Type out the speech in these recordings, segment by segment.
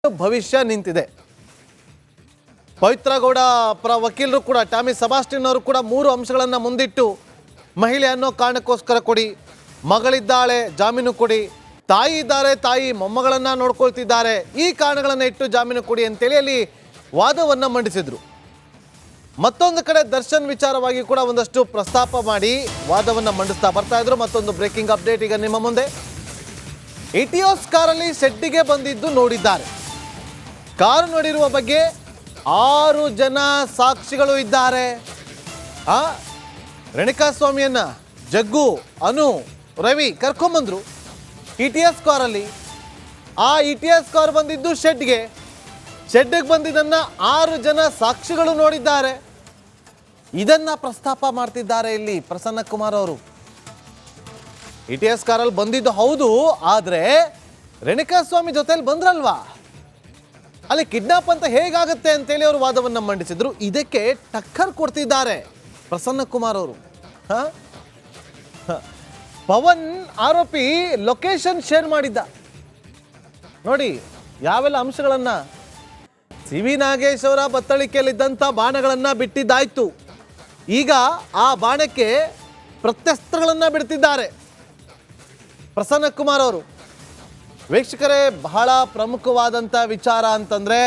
ಭವಿಷ್ಯ ನಿಂತಿದೆ. ಪವಿತ್ರ ಗೌಡ ಪರ ವಕೀಲರು ಕೂಡ ಟಾಮಿ ಸಬಾಸ್ಟಿನ್ ಅವರು ಕೂಡ 3 ಅಂಶಗಳನ್ನು ಮುಂದಿಟ್ಟು ಮಹಿಳೆ ಅನ್ನೋ ಕಾರಣಕ್ಕೋಸ್ಕರ ಕೊಡಿ, ಮಗಳಿದ್ದಾಳೆ ಜಾಮೀನು ಕೊಡಿ, ತಾಯಿ ಇದ್ದಾರೆ ತಾಯಿ ಮೊಮ್ಮಗಳನ್ನು ನೋಡ್ಕೊಳ್ತಿದ್ದಾರೆ, ಈ ಕಾರಣಗಳನ್ನು ಇಟ್ಟು ಜಾಮೀನು ಕೊಡಿ ಅಂತೇಳಿ ಅಲ್ಲಿ ವಾದವನ್ನು ಮಂಡಿಸಿದ್ರು. ಮತ್ತೊಂದು ಕಡೆ ದರ್ಶನ್ ವಿಚಾರವಾಗಿ ಕೂಡ ಒಂದಷ್ಟು ಪ್ರಸ್ತಾಪ ಮಾಡಿ ವಾದವನ್ನು ಮಂಡಿಸ್ತಾ ಬರ್ತಾ ಇದ್ರು. ಮತ್ತೊಂದು ಬ್ರೇಕಿಂಗ್ ಅಪ್ಡೇಟ್ ಈಗ ನಿಮ್ಮ ಮುಂದೆ. ಇಟಿಯೋಸ್ ಕಾರಲ್ಲಿ ಶೆಡ್ಡಿಗೆ ಬಂದಿದ್ದು ನೋಡಿದ್ದಾರೆ. ಕಾರು ನೋಡಿರುವ ಬಗ್ಗೆ 6 ಜನ ಸಾಕ್ಷಿಗಳು ಇದ್ದಾರೆ. ರೇಣುಕಾಸ್ವಾಮಿಯನ್ನ ಜಗ್ಗು, ಅನು, ರವಿ ಕರ್ಕೊಂಬಂದ್ರು ಇಟಿಎಸ್ ಕಾರಲ್ಲಿ. ಆ ಇಟಿಎಸ್ ಕಾರ್ ಬಂದಿದ್ದು ಶೆಡ್ಗೆ ಬಂದಿದ್ದನ್ನ 6 ಜನ ಸಾಕ್ಷಿಗಳು ನೋಡಿದ್ದಾರೆ. ಇದನ್ನ ಪ್ರಸ್ತಾಪ ಮಾಡ್ತಿದ್ದಾರೆ ಇಲ್ಲಿ ಪ್ರಸನ್ನ ಕುಮಾರ್ ಅವರು. ಇಟಿಎಸ್ ಕಾರಲ್ಲಿ ಬಂದಿದ್ದು ಹೌದು, ಆದ್ರೆ ರೇಣುಕಾಸ್ವಾಮಿ ಜೊತೆಲಿ ಬಂದ್ರಲ್ವಾ, ಅಲ್ಲಿ ಕಿಡ್ನಾಪ್ ಅಂತ ಹೇಗಾಗುತ್ತೆ ಅಂತೇಳಿ ಅವರು ವಾದವನ್ನು ಮಂಡಿಸಿದ್ರು. ಇದಕ್ಕೆ ಟಕ್ಕರ್ ಕೊಡ್ತಿದ್ದಾರೆ ಪ್ರಸನ್ನ ಕುಮಾರ್ ಅವರು. ಪವನ್ ಆರೋಪಿ ಲೊಕೇಶನ್ ಶೇರ್ ಮಾಡಿದ್ದ ನೋಡಿ, ಯಾವೆಲ್ಲ ಅಂಶಗಳನ್ನ. ಸಿ.ವಿ. ನಾಗೇಶ್ ಅವರ ಬತ್ತಳಿಕೆಯಲ್ಲಿದ್ದಂಥ ಬಾಣಗಳನ್ನ ಬಿಟ್ಟಿದ್ದಾಯ್ತು. ಈಗ ಆ ಬಾಣಕ್ಕೆ ಪ್ರತ್ಯಸ್ತ್ರಗಳನ್ನ ಬಿಡ್ತಿದ್ದಾರೆ ಪ್ರಸನ್ನ ಕುಮಾರ್ ಅವರು. ವೀಕ್ಷಕರೇ, ಬಹಳ ಪ್ರಮುಖವಾದಂಥ ವಿಚಾರ ಅಂತಂದರೆ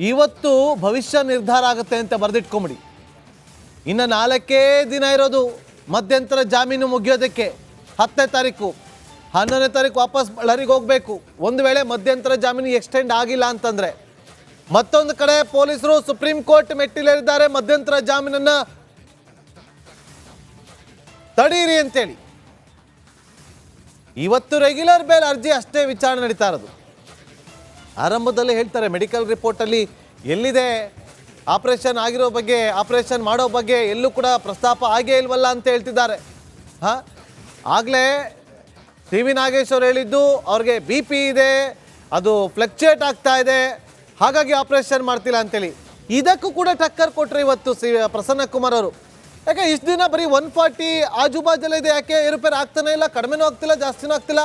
ಇವತ್ತು ಭವಿಷ್ಯ ನಿರ್ಧಾರ ಆಗುತ್ತೆ ಅಂತ ಬರೆದಿಟ್ಕೊಂಬಿಡಿ. ಇನ್ನು 4 ದಿನ ಇರೋದು ಮಧ್ಯಂತರ ಜಾಮೀನು ಮುಗಿಯೋದಕ್ಕೆ. 10ನೇ ತಾರೀಕು 11ನೇ ತಾರೀಕು ವಾಪಸ್ ಬಳ್ಳಾರಿಗೆ ಹೋಗಬೇಕು. ಒಂದು ವೇಳೆ ಮಧ್ಯಂತರ ಜಾಮೀನು ಎಕ್ಸ್ಟೆಂಡ್ ಆಗಿಲ್ಲ ಅಂತಂದರೆ. ಮತ್ತೊಂದು ಕಡೆ ಪೊಲೀಸರು ಸುಪ್ರೀಂ ಕೋರ್ಟ್ ಮೆಟ್ಟಿಲೇರಿದ್ದಾರೆ, ಮಧ್ಯಂತರ ಜಾಮೀನನ್ನು ತಡೀರಿ ಅಂತೇಳಿ. ಇವತ್ತು ರೆಗ್ಯುಲರ್ ಬೇಲ್ ಅರ್ಜಿ ಅಷ್ಟೇ ವಿಚಾರಣೆ ನಡೀತಾ ಇರೋದು. ಆರಂಭದಲ್ಲಿ ಹೇಳ್ತಾರೆ ಮೆಡಿಕಲ್ ರಿಪೋರ್ಟಲ್ಲಿ ಎಲ್ಲಿದೆ ಆಪರೇಷನ್ ಆಗಿರೋ ಬಗ್ಗೆ, ಆಪರೇಷನ್ ಮಾಡೋ ಬಗ್ಗೆ ಎಲ್ಲೂ ಕೂಡ ಪ್ರಸ್ತಾಪ ಆಗೇ ಇಲ್ವಲ್ಲ ಅಂತ ಹೇಳ್ತಿದ್ದಾರೆ. ಆಗಲೇ ಸಿ.ವಿ. ನಾಗೇಶ್ ಅವರು ಹೇಳಿದ್ದು ಅವ್ರಿಗೆ BP ಇದೆ, ಅದು ಫ್ಲಕ್ಚುಯೇಟ್ ಆಗ್ತಾ ಇದೆ, ಹಾಗಾಗಿ ಆಪರೇಷನ್ ಮಾಡ್ತಿಲ್ಲ ಅಂತೇಳಿ. ಇದಕ್ಕೂ ಕೂಡ ಟಕ್ಕರ್ ಕೊಟ್ಟರು ಇವತ್ತು ಪ್ರಸನ್ನ ಕುಮಾರ್ ಅವರು. ಯಾಕೆ ಇಷ್ಟು ದಿನ ಬರೀ 140 ಆಜುಬಾಜಲ್ಲ ಇದೆ, ಯಾಕೆ ಏರುಪೇರು ಆಗ್ತಾನೆ ಇಲ್ಲ, ಕಡಿಮೆನೂ ಆಗ್ತಿಲ್ಲ ಜಾಸ್ತಿನೂ ಆಗ್ತಿಲ್ಲ,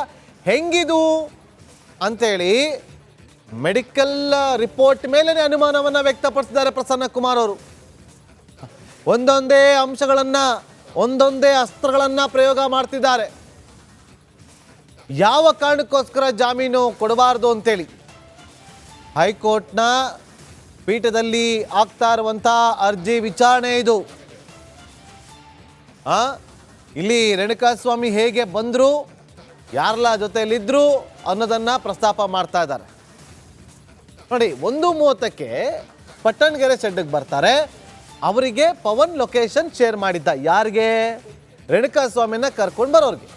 ಹೆಂಗಿದು ಅಂತೇಳಿ ಮೆಡಿಕಲ್ ರಿಪೋರ್ಟ್ ಮೇಲೇ ಅನುಮಾನವನ್ನು ವ್ಯಕ್ತಪಡಿಸಿದ್ದಾರೆ ಪ್ರಸನ್ನ ಕುಮಾರ್ ಅವರು. ಒಂದೊಂದೇ ಅಂಶಗಳನ್ನು, ಒಂದೊಂದೇ ಅಸ್ತ್ರಗಳನ್ನು ಪ್ರಯೋಗ ಮಾಡ್ತಿದ್ದಾರೆ. ಯಾವ ಕಾರಣಕ್ಕೋಸ್ಕರ ಜಾಮೀನು ಕೊಡಬಾರ್ದು ಅಂತೇಳಿ ಹೈಕೋರ್ಟ್ನ ಪೀಠದಲ್ಲಿ ಆಗ್ತಾ ಇರುವಂಥ ಅರ್ಜಿ ವಿಚಾರಣೆ ಇದು. ಇಲ್ಲಿ ರೇಣುಕಾಸ್ವಾಮಿ ಹೇಗೆ ಬಂದರು, ಯಾರೆಲ್ಲ ಜೊತೆಯಲ್ಲಿದ್ದರು ಅನ್ನೋದನ್ನು ಪ್ರಸ್ತಾಪ ಮಾಡ್ತಾ ಇದ್ದಾರೆ ನೋಡಿ. 1:30ಕ್ಕೆ ಪಟ್ಟಣಗೆರೆ ಶೆಡ್ಗೆ ಬರ್ತಾರೆ. ಅವರಿಗೆ ಪವನ್ ಲೊಕೇಶನ್ ಶೇರ್ ಮಾಡಿದ್ದ. ಯಾರಿಗೆ? ರೇಣುಕಾಸ್ವಾಮಿನ ಕರ್ಕೊಂಡು ಬರೋರಿಗೆ.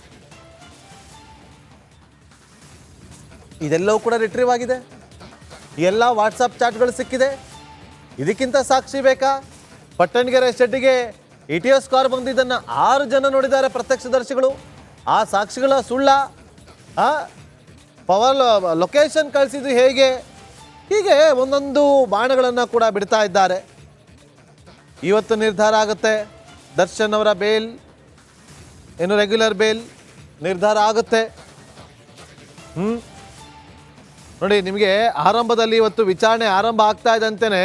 ಇದೆಲ್ಲವೂ ಕೂಡ ರಿಟ್ರೀವ್ ಆಗಿದೆ. ಎಲ್ಲ ವಾಟ್ಸಪ್ ಚಾಟ್ಗಳು ಸಿಕ್ಕಿದೆ. ಇದಕ್ಕಿಂತ ಸಾಕ್ಷಿ ಬೇಕಾ? ಪಟ್ಟಣಗೆರೆ ಶೆಡ್ಗೆ ಇಟಿಎಸ್ ಕಾರ್ ಬಂದಿದ್ದನ್ನು 6 ಜನ ನೋಡಿದ್ದಾರೆ ಪ್ರತ್ಯಕ್ಷದರ್ಶಿಗಳು. ಆ ಸಾಕ್ಷಿಗಳ ಸುಳ್ಳ? ಪವರ್ ಲೊಕೇಶನ್ ಕಳಿಸಿದ್ದು ಹೇಗೆ? ಹೀಗೆ ಒಂದೊಂದು ಬಾಣಗಳನ್ನು ಕೂಡ ಬಿಡ್ತಾ ಇದ್ದಾರೆ. ಇವತ್ತು ನಿರ್ಧಾರ ಆಗುತ್ತೆ. ದರ್ಶನ್ ಅವರ ಬೇಲ್ ಏನು ರೆಗ್ಯುಲರ್ ಬೇಲ್ ನಿರ್ಧಾರ ಆಗುತ್ತೆ. ನೋಡಿ, ನಿಮಗೆ ಆರಂಭದಲ್ಲಿ ಇವತ್ತು ವಿಚಾರಣೆ ಆರಂಭ ಆಗ್ತಾ ಇದ್ದಂತೆಯೇ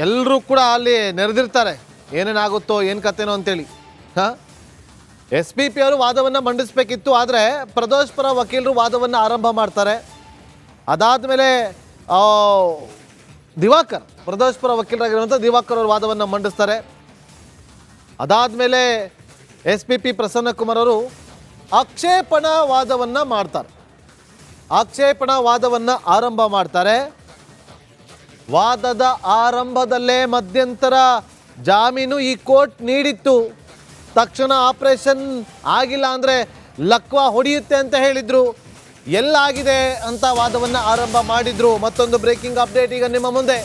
ಎಲ್ಲರೂ ಕೂಡ ಅಲ್ಲಿ ನೆರೆದಿರ್ತಾರೆ, ಏನೇನಾಗುತ್ತೋ ಏನು ಕಥೆನೋ ಅಂತೇಳಿ. SPP ಅವರು ವಾದವನ್ನು ಮಂಡಿಸಬೇಕಿತ್ತು, ಆದರೆ ಪ್ರದೋಷ್ ಪರ ವಕೀಲರು ವಾದವನ್ನು ಆರಂಭ ಮಾಡ್ತಾರೆ. ಅದಾದಮೇಲೆ ದಿವಾಕರ್, ಪ್ರದೋಷ್ ಪರ ವಕೀಲರಾಗಿರುವಂಥ ದಿವಾಕರ್ ಅವರು ವಾದವನ್ನು ಮಂಡಿಸ್ತಾರೆ. ಅದಾದಮೇಲೆ SPP ಪ್ರಸನ್ನ ಕುಮಾರ್ ಅವರು ಆಕ್ಷೇಪಣಾ ವಾದವನ್ನು ಮಾಡ್ತಾರೆ. ಆಕ್ಷೇಪಣಾ ವಾದವನ್ನು ಆರಂಭ ಮಾಡ್ತಾರೆ. ವಾದದ ಆರಂಭದಲ್ಲೇ ಮಧ್ಯಂತರ ಜಾಮೀನು ಈ ಕೋರ್ಟ್ ನೀಡಿತ್ತು. ತಕ್ಷಣ ಆಪರೇಷನ್ ಆಗಿಲ್ಲ ಅಂದರೆ ಲಕ್ವಾ ಹೊಡೆಯುತ್ತೆ ಅಂತ ಹೇಳಿದರು. ಎಲ್ಲಾಗಿದೆ ಅಂತ ವಾದವನ್ನು ಆರಂಭ ಮಾಡಿದ್ರು. ಮತ್ತೊಂದು ಬ್ರೇಕಿಂಗ್ ಅಪ್ಡೇಟ್ ಈಗ ನಿಮ್ಮ ಮುಂದೆ.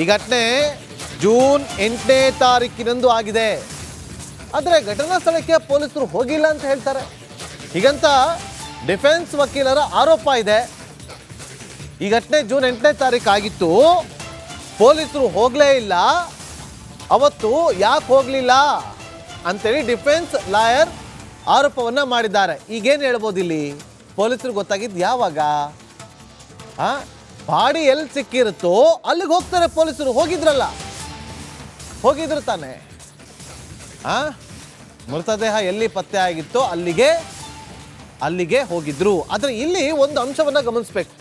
ಈ ಘಟನೆ ಜೂನ್ 8ನೇ ತಾರೀಕಿನಂದು ಆಗಿದೆ. ಆದರೆ ಘಟನಾ ಸ್ಥಳಕ್ಕೆ ಪೊಲೀಸರು ಹೋಗಿಲ್ಲ ಅಂತ ಹೇಳ್ತಾರೆ. ಹೀಗಂತ ಡಿಫೆನ್ಸ್ ವಕೀಲರ ಆರೋಪ ಇದೆ. ಈ ಘಟನೆ ಜೂನ್ 8ನೇ ತಾರೀಕು ಆಗಿತ್ತು, ಪೊಲೀಸರು ಹೋಗಲೇ ಇಲ್ಲ. ಅವತ್ತು ಯಾಕೆ ಹೋಗಲಿಲ್ಲ ಅಂತೇಳಿ ಡಿಫೆನ್ಸ್ ಲಾಯರ್ ಆರೋಪವನ್ನ ಮಾಡಿದ್ದಾರೆ. ಈಗೇನು ಹೇಳ್ಬೋದು ಇಲ್ಲಿ? ಪೊಲೀಸರಿಗೆ ಗೊತ್ತಾಗಿದ್ದು ಯಾವಾಗ? ಬಾಡಿ ಎಲ್ಲಿ ಸಿಕ್ಕಿರುತ್ತೋ ಅಲ್ಲಿಗೆ ಹೋಗ್ತಾರೆ ಪೊಲೀಸರು. ಹೋಗಿದ್ರು ತಾನೆ. ಮೃತದೇಹ ಎಲ್ಲಿ ಪತ್ತೆ ಆಗಿತ್ತೋ ಅಲ್ಲಿಗೆ ಹೋಗಿದ್ರು. ಆದರೆ ಇಲ್ಲಿ ಒಂದು ಅಂಶವನ್ನ ಗಮನಿಸ್ಬೇಕು.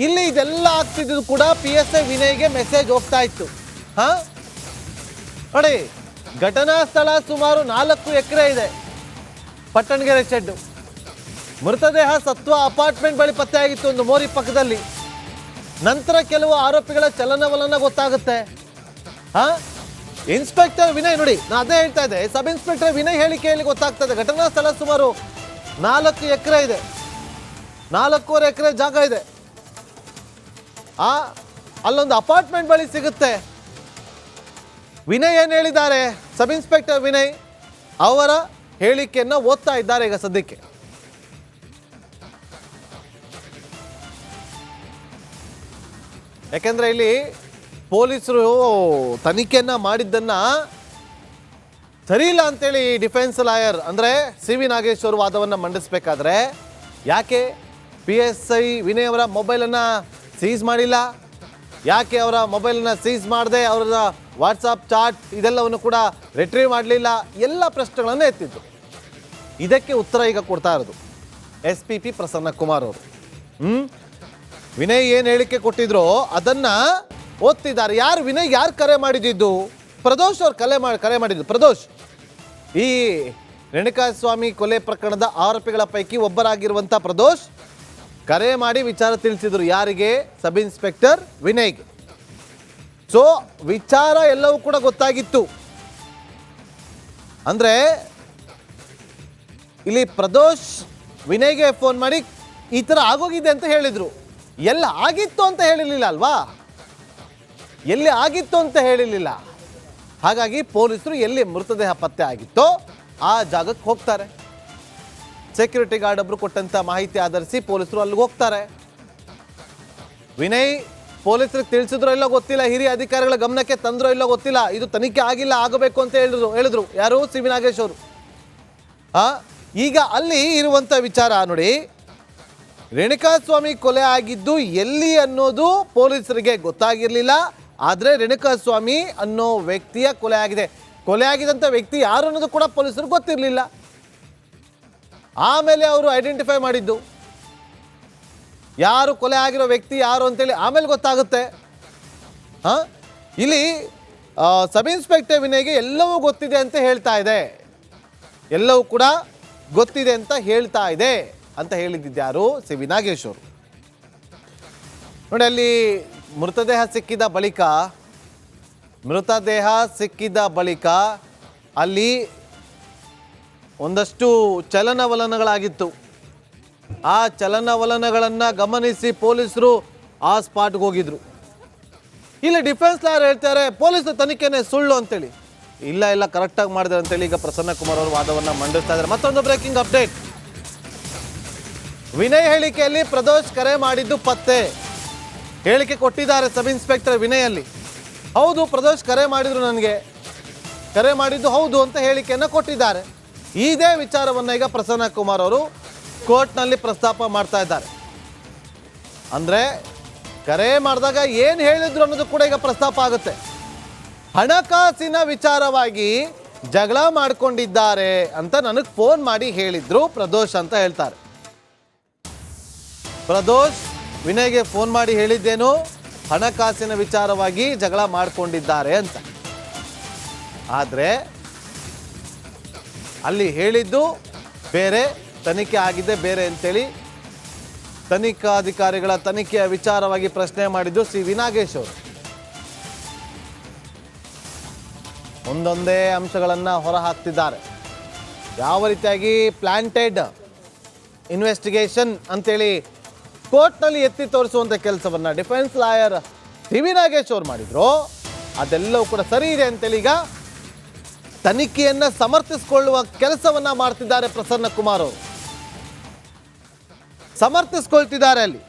ಇಲ್ಲಿ ಇದೆಲ್ಲ ಆಗ್ತಿದ್ದು ಕೂಡ PSI ವಿನಯ್ಗೆ ಮೆಸೇಜ್ ಹೋಗ್ತಾ ಇತ್ತು. ನೋಡಿ, ಘಟನಾ ಸ್ಥಳ ಸುಮಾರು 4 ಎಕರೆ ಇದೆ, ಪಟ್ಟಣಗೆರೆ ಶೆಡ್. ಮೃತದೇಹ ಸತ್ವ ಅಪಾರ್ಟ್ಮೆಂಟ್ ಬಳಿ ಪತ್ತೆ ಆಗಿತ್ತು, ಒಂದು ಮೋರಿ ಪಕ್ಕದಲ್ಲಿ. ನಂತರ ಕೆಲವು ಆರೋಪಿಗಳ ಚಲನವಲನ ಗೊತ್ತಾಗುತ್ತೆ. ಇನ್ಸ್ಪೆಕ್ಟರ್ ವಿನಯ್, ನೋಡಿ ನಾನು ಅದೇ ಹೇಳ್ತಾ ಇದ್ದೆ, ಸಬ್ ಇನ್ಸ್ಪೆಕ್ಟರ್ ವಿನಯ್ ಹೇಳಿಕೆಯಲ್ಲಿ ಗೊತ್ತಾಗ್ತದೆ. ಘಟನಾ ಸ್ಥಳ ಸುಮಾರು 4 ಎಕರೆ ಇದೆ, 4.5 ಎಕರೆ ಜಾಗ ಇದೆ. ಅಲ್ಲೊಂದು ಅಪಾರ್ಟ್ಮೆಂಟ್ ಬಳಿ ಸಿಗುತ್ತೆ. ವಿನಯ್ ಏನು ಹೇಳಿದ್ದಾರೆ? ಸಬ್ ಇನ್ಸ್ಪೆಕ್ಟರ್ ವಿನಯ್ ಅವರ ಹೇಳಿಕೆಯನ್ನ ಓದ್ತಾ ಇದ್ದಾರೆ ಈಗ ಸದ್ಯಕ್ಕೆ. ಯಾಕೆಂದ್ರೆ ಇಲ್ಲಿ ಪೊಲೀಸರು ತನಿಖೆಯನ್ನ ಮಾಡಿದ್ದನ್ನ ಸರಿ ಇಲ್ಲ ಅಂತೇಳಿ ಡಿಫೆನ್ಸ್ ಲಾಯರ್ ಅಂದರೆ CV ನಾಗೇಶ್ವರ್ ವಾದವನ್ನ ಮಂಡಿಸಬೇಕಾದ್ರೆ ಯಾಕೆ PSI ವಿನಯ್ ಅವರ ಮೊಬೈಲನ್ನು ಸೀಸ್ ಮಾಡಿಲ್ಲ? ಯಾಕೆ ಅವರ ಮೊಬೈಲನ್ನು ಸೀಸ್ ಮಾಡದೆ ಅವರ ವಾಟ್ಸಾಪ್ ಚಾಟ್ ಇದೆಲ್ಲವನ್ನು ಕೂಡ ರಿಟ್ರೀವ್ ಮಾಡಲಿಲ್ಲ? ಎಲ್ಲ ಪ್ರಶ್ನೆಗಳನ್ನು ಎತ್ತಿದ್ದು. ಇದಕ್ಕೆ ಉತ್ತರ ಈಗ ಕೊಡ್ತಾ ಇರೋದು SPP ಪ್ರಸನ್ನ ಕುಮಾರ್ ಅವರು. ವಿನಯ್ ಏನು ಹೇಳಿಕೆ ಕೊಟ್ಟಿದ್ರೋ ಅದನ್ನು ಓದ್ತಿದ್ದಾರೆ. ಯಾರು ವಿನಯ್ ಯಾರು ಕರೆ ಮಾಡಿದ್ದು? ಪ್ರದೋಷ್ ಅವ್ರು ಕರೆ ಮಾಡಿದ್ದು. ಪ್ರದೋಷ್ ಈ ರೇಣುಕಾಸ್ವಾಮಿ ಕೊಲೆ ಪ್ರಕರಣದ ಆರೋಪಿಗಳ ಪೈಕಿ ಒಬ್ಬರಾಗಿರುವಂಥ ಪ್ರದೋಷ್ ಕರೆ ಮಾಡಿ ವಿಚಾರ ತಿಳಿಸಿದ್ರು. ಯಾರಿಗೆ? Sub inspector ವಿನಯ್ಗೆ. ಸೊ ವಿಚಾರ ಎಲ್ಲವೂ ಕೂಡ ಗೊತ್ತಾಗಿತ್ತು. ಅಂದರೆ ಇಲ್ಲಿ ಪ್ರದೋಷ್ ವಿನಯ್ಗೆ ಫೋನ್ ಮಾಡಿ ಈ ಥರ ಆಗೋಗಿದೆ ಅಂತ ಹೇಳಿದರು. ಎಲ್ಲ ಆಗಿತ್ತು ಅಂತ ಹೇಳಿರಲಿಲ್ಲ ಅಲ್ವಾ? ಎಲ್ಲಿ ಆಗಿತ್ತು ಅಂತ ಹೇಳಿರಲಿಲ್ಲ. ಹಾಗಾಗಿ ಪೊಲೀಸರು ಎಲ್ಲಿ ಮೃತದೇಹ ಪತ್ತೆ ಆಗಿತ್ತೋ ಆ ಜಾಗಕ್ಕೆ ಹೋಗ್ತಾರೆ. ಸೆಕ್ಯೂರಿಟಿ ಗಾರ್ಡ್ ಒಬ್ಬರು ಕೊಟ್ಟಂಥ ಮಾಹಿತಿ ಆಧರಿಸಿ ಪೊಲೀಸರು ಅಲ್ಲಿಗೆ ಹೋಗ್ತಾರೆ. ವಿನಯ್ ಪೊಲೀಸರಿಗೆ ತಿಳಿಸಿದ್ರೋ ಇಲ್ಲೋ ಗೊತ್ತಿಲ್ಲ, ಹಿರಿಯ ಅಧಿಕಾರಿಗಳ ಗಮನಕ್ಕೆ ತಂದ್ರೋ ಇಲ್ಲೋ ಗೊತ್ತಿಲ್ಲ. ಇದು ತನಿಖೆ ಆಗಿಲ್ಲ, ಆಗಬೇಕು ಅಂತ ಹೇಳಿದ್ರು. ಯಾರು? CV ನಾಗೇಶ್ ಅವರು. ಈಗ ಅಲ್ಲಿ ಇರುವಂಥ ವಿಚಾರ ನೋಡಿ, ರೇಣುಕಾಸ್ವಾಮಿ ಕೊಲೆ ಆಗಿದ್ದು ಎಲ್ಲಿ ಅನ್ನೋದು ಪೊಲೀಸರಿಗೆ ಗೊತ್ತಾಗಿರಲಿಲ್ಲ. ಆದರೆ ರೇಣುಕಾಸ್ವಾಮಿ ಅನ್ನೋ ವ್ಯಕ್ತಿಯ ಕೊಲೆ ಆಗಿದೆ. ಕೊಲೆ ಆಗಿದಂಥ ವ್ಯಕ್ತಿ ಯಾರು ಅನ್ನೋದು ಕೂಡ ಪೊಲೀಸರಿಗೆ ಗೊತ್ತಿರಲಿಲ್ಲ. ಆಮೇಲೆ ಅವರು ಐಡೆಂಟಿಫೈ ಮಾಡಿದ್ದು ಯಾರು ಕೊಲೆ ಆಗಿರೋ ವ್ಯಕ್ತಿ ಯಾರು ಅಂತೇಳಿ ಆಮೇಲೆ ಗೊತ್ತಾಗುತ್ತೆ. ಇಲ್ಲಿ ಸಬ್ ಇನ್ಸ್ಪೆಕ್ಟರ್ ವಿನಯ್ಗೆ ಎಲ್ಲವೂ ಗೊತ್ತಿದೆ ಅಂತ ಹೇಳ್ತಾ ಇದೆ. ಎಲ್ಲವೂ ಕೂಡ ಗೊತ್ತಿದೆ ಅಂತ ಹೇಳ್ತಾ ಇದೆ ಅಂತ ಹೇಳಿದ್ಯಾರು? CV ನಾಗೇಶ್ ಅವರು. ನೋಡಿ, ಅಲ್ಲಿ ಮೃತದೇಹ ಸಿಕ್ಕಿದ ಬಳಿಕ ಅಲ್ಲಿ ಒಂದಷ್ಟು ಚಲನವಲನಗಳಾಗಿತ್ತು. ಆ ಚಲನವಲನಗಳನ್ನು ಗಮನಿಸಿ ಪೊಲೀಸರು ಆ ಸ್ಪಾಟ್ಗೆ ಹೋಗಿದ್ರು. ಇಲ್ಲಿ ಡಿಫೆನ್ಸ್ ಲಾಯರ್ ಹೇಳ್ತಾರೆ ಪೊಲೀಸರ ತನಿಖೆನೇ ಸುಳ್ಳು ಅಂತೇಳಿ. ಇಲ್ಲ ಕರೆಕ್ಟಾಗಿ ಮಾಡಿದ್ರೆ ಅಂತೇಳಿ ಈಗ ಪ್ರಸನ್ನ ಕುಮಾರ್ ಅವರು ವಾದವನ್ನು ಮಂಡಿಸ್ತಾ ಇದ್ದಾರೆ. ಮತ್ತೊಂದು ಬ್ರೇಕಿಂಗ್ ಅಪ್ಡೇಟ್. ವಿನಯ್ ಹೇಳಿಕೆಯಲ್ಲಿ ಪ್ರದೋಷ್ ಕರೆ ಮಾಡಿದ್ದು ಪತ್ತೆ. ಹೇಳಿಕೆ ಕೊಟ್ಟಿದ್ದಾರೆ ಸಬ್ ಇನ್ಸ್ಪೆಕ್ಟರ್ ವಿನಯಲ್ಲಿ. ಹೌದು, ಪ್ರದೋಷ್ ಕರೆ ಮಾಡಿದ್ರು, ನನಗೆ ಕರೆ ಮಾಡಿದ್ದು ಹೌದು ಅಂತ ಹೇಳಿಕೆಯನ್ನು ಕೊಟ್ಟಿದ್ದಾರೆ. ಇದೇ ವಿಚಾರವನ್ನು ಈಗ ಪ್ರಸನ್ನ ಕುಮಾರ್ ಅವರು ಕೋರ್ಟ್ನಲ್ಲಿ ಪ್ರಸ್ತಾಪ ಮಾಡ್ತಾ ಇದ್ದಾರೆ. ಅಂದರೆ ಕರೆ ಮಾಡಿದಾಗ ಏನು ಹೇಳಿದ್ರು ಅನ್ನೋದು ಕೂಡ ಈಗ ಪ್ರಸ್ತಾಪ ಆಗುತ್ತೆ. ಹಣಕಾಸಿನ ವಿಚಾರವಾಗಿ ಜಗಳ ಮಾಡ್ಕೊಂಡಿದ್ದಾರೆ ಅಂತ ನನಗೆ ಫೋನ್ ಮಾಡಿ ಹೇಳಿದ್ರು ಪ್ರದೋಷ್ ಅಂತ ಹೇಳ್ತಾರೆ. ಪ್ರದೋಷ್ ವಿನಯ್ಗೆ ಫೋನ್ ಮಾಡಿ ಹೇಳಿದ್ದೇನು? ಹಣಕಾಸಿನ ವಿಚಾರವಾಗಿ ಜಗಳ ಮಾಡ್ಕೊಂಡಿದ್ದಾರೆ ಅಂತ. ಆದರೆ ಅಲ್ಲಿ ಹೇಳಿದ್ದು ಬೇರೆ, ತನಿಖೆ ಆಗಿದೆ ಬೇರೆ ಅಂತೇಳಿ ತನಿಖಾಧಿಕಾರಿಗಳ ತನಿಖೆಯ ವಿಚಾರವಾಗಿ ಪ್ರಶ್ನೆ ಮಾಡಿದ್ದು CV ನಾಗೇಶ್ ಅವರು. ಒಂದೊಂದೇ ಅಂಶಗಳನ್ನು ಹೊರಹಾಕ್ತಿದ್ದಾರೆ. ಯಾವ ರೀತಿಯಾಗಿ ಪ್ಲಾಂಟೆಡ್ ಇನ್ವೆಸ್ಟಿಗೇಷನ್ ಅಂತೇಳಿ ಕೋರ್ಟ್ನಲ್ಲಿ ಎತ್ತಿ ತೋರಿಸುವಂಥ ಕೆಲಸವನ್ನು ಡಿಫೆನ್ಸ್ ಲಾಯರ್ CV ನಾಗೇಶ್ ಅವರು ಮಾಡಿದ್ರು, ಅದೆಲ್ಲವೂ ಕೂಡ ಸರಿ ಇದೆ ಅಂತೇಳಿ ಈಗ ತನಿಖೆಯನ್ನು ಸಮರ್ಥಿಸಿಕೊಳ್ಳುವ ಕೆಲಸವನ್ನು ಮಾಡ್ತಿದ್ದಾರೆ ಪ್ರಸನ್ನ ಕುಮಾರ್ ಅವರು. ಸಮರ್ಥಿಸ್ಕೊಳ್ತಿದ್ದಾರೆ ಅಲ್ಲಿ.